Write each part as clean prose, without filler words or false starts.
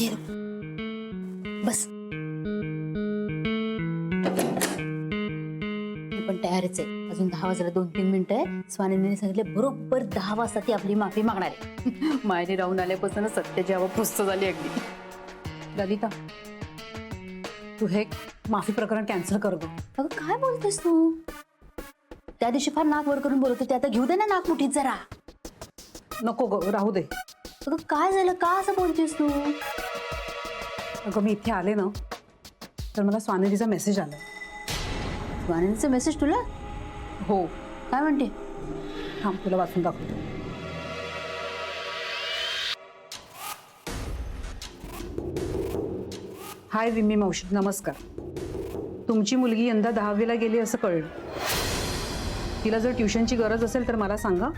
ये बस, मी पण तयारच आहे. अजून 10 वाजला 2-3 मिनिटं आहे. स्वानंदीने सांगितले बरोबर 10 वाजता ती आपली माफी मागणार आहे. मायने राहून आल्यापासून सत्य जेव्हा पुस्त झाली अगदी. ललिता, तू हे माफी प्रकरण कॅन्सल कर गं. अगं काय बोलतेस तू? त्या दिवशी फार नाक वर करून बोलत होते, आता घेऊ दे ना नाक मुठीत जरा. नको ग, राहू दे. अगं काय झालं, का असं बोलतेस तू? अगं मी इथे आले ना तर मला स्वानंदीचा मेसेज आला. स्वानंदीचा मेसेज तुला? हो, काय म्हणते? थांब तुला वाचून दाखवतो. हाय विम्मी मावशी, नमस्कार. तुमची मुलगी यंदा 10वीला गेली असं कळलं. तिला जर ट्युशनची गरज असेल तर मला सांगा,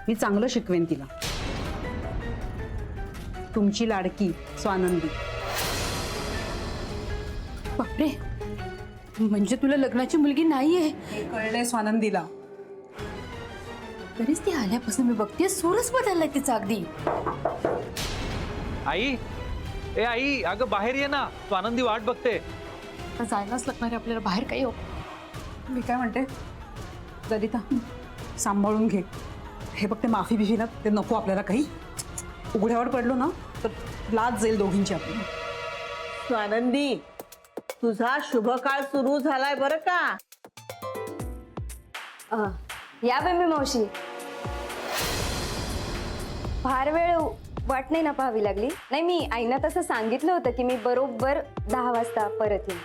मी चांगलं शिकवेन तिला. तुमची लाडकी स्वानंदी. बापरे, म्हणजे तुला लग्नाची मुलगी नाहीये? हे कळलंय स्वानंदीला. तरीच ती आल्यापासून मी बघते सूरच बदललाय तिचा अगदी. आई, ए आई, अगं बाहेर ये ना, तू आनंदी वाट बघते. आता जायलाच लागणार आहे आपल्याला बाहेर. काही हो, मी काय म्हणते, ललिता सांभाळून घे. हे बघ, ते माफी बिफी ना ते नको आपल्याला. काही उघड्यावर पडलो ना तर लाज जाईल दोघींची आपली. स्वानंदी, तुझा शुभ काळ सुरू झालाय बरं का. या बेंबी मावशी, फार वेळ वाट नाही ना पाहावी लागली? नाही, मी आईना तसं सांगितलं होतं की मी बरोबर 10 वाजता परत येईन.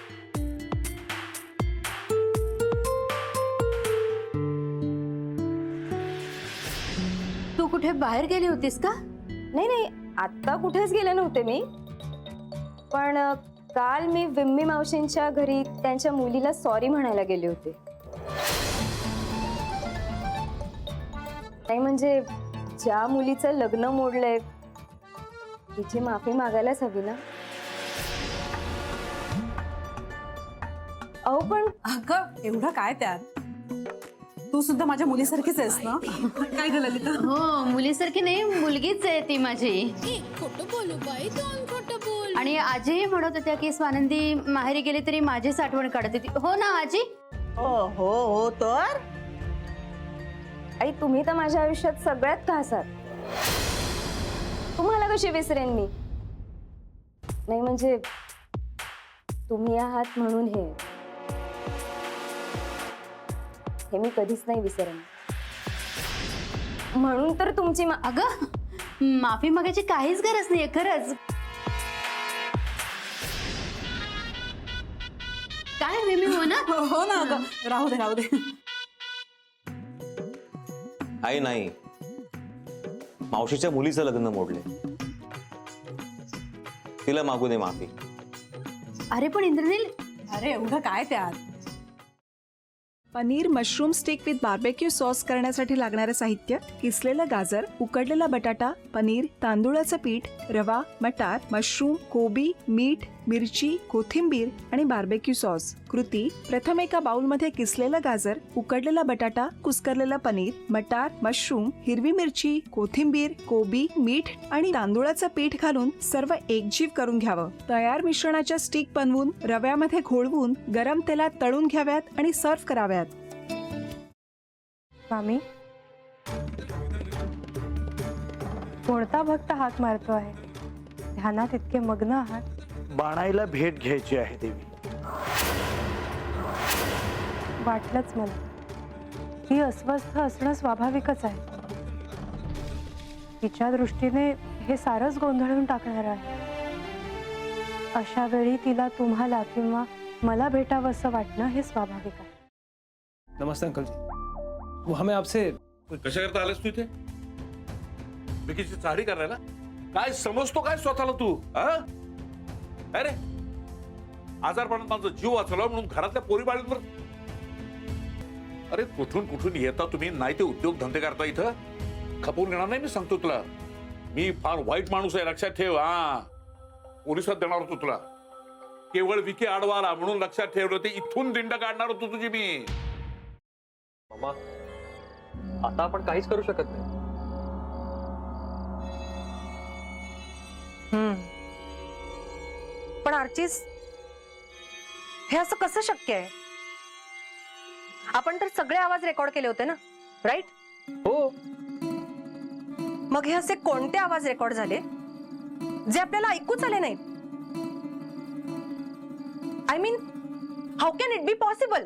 तू कुठे बाहेर गेली होतीस का? नाही नाही, आत्ता कुठेच गेले नव्हते मी. पण काल मी विम्मी मावशींच्या घरी त्यांच्या मुलीला सॉरी म्हणायला गेले होते. नाही म्हणजे ज्या मुलीचं लग्न मोडलंय तिची माफी मागायलाच हवी ना. अहो पण अगं एवढं काय त्यात, तू सुद्धा माझ्या मुलीसारखीच आहेस ना. काय ग ललिता? हो, मुलीसारखी नाही, मुलगीच आहे ती माझी. आणि आजी म्हणत होत्या की स्वानंदी माहेरी गेली तरी माझीच आठवण काढत होती. हो ना आजी? हो हो हो, तर आई तुम्ही तर माझ्या आयुष्यात सगळ्यात खास आहात. तुम्हाला कशी विसरेन मी? नाही म्हणजे तुम्ही आहात म्हणून हे मी कधीच नाही विसरेन. म्हणून तर तुमची अगं माफी मागायची काहीच गरज नाहीये खरंच. काय विमी, हो ना? हो ना अगं, राहू दे राहू दे. आई नाही, मावशीच्या मुलीचं लग्न मोडले, तिला मागू दे माफी. अरे पण इंद्रनील, अरे एवढं काय त्यात. Paneer mushroom stick with barbecue sauce करण्यासाठी लागणारे साहित्य: किसलेलं गाजर, उकडलेला बटाटा, पनीर, तांदूळाचं पीठ, रवा, मटार, मशरूम, कोबी, मीठ, मिरची, कोथिंबीर आणि बार्बेक्यू सॉस. कृती: प्रथम एका बाउलमध्ये किसलेलं गाजर, उकडलेला बटाटा, कुस्करलेलं पनीर, मटार, मशरूम, हिरवी मिरची, कोथिंबीर, कोबी, मीठ आणि तांदूळाचं पीठ घालून सर्व एकजीव करून घ्यावं. तयार मिश्रणाच्या स्टिक बनवून रव्यामध्ये घोळवून गरम तेलात तळून घ्याव्यात आणि सर्व्ह कराव्यात. स्वामी, कोणता भक्त हाक मारतो आहे? ध्यानात इतके मग्न आहात. बाणाईला भेट घ्यायची आहे देवी. वाटलंच मला, ही अस्वस्थ असणं स्वाभाविकच आहे. तिच्या दृष्टीने हे सारंच गोंधळून टाकणार आहे. अशा वेळी तिला तुम्हाला किंवा मला भेटावं असं वाटणं हे स्वाभाविक आहे. नमस्ते अंकल जी, वो हमें आपसे. कशा करता आलास तू इथे? विकीची चारी करायला? काय समजतो काय स्वतःला तू? अरे आजारपणात माझा जीव वाचला म्हणून घरातल्या पोरीबाळींवर. अरे कुठून कुठून येता तुम्ही, नाही ते उद्योग धंदे करता इथं. खपवून घेणार नाही मी सांगतो तुला. मी फार वाईट माणूस आहे, लक्षात ठेव. पोलिसात देणार होतो तुला. केवळ विकी आडवा आला म्हणून लक्षात ठेवलं, ते इथून दिंड काढणार होतो तुझी मी. मामा, आता आपण काहीच करू शकत नाही. पण आर्चिस, हे असं कसं शक्य आहे? आपण तर सगळे आवाज रेकॉर्ड केले होते ना, राईट? हो. मग हे असे कोणते आवाज रेकॉर्ड झाले जे आपल्याला ऐकूच आले नाहीत? I mean, how can it be possible?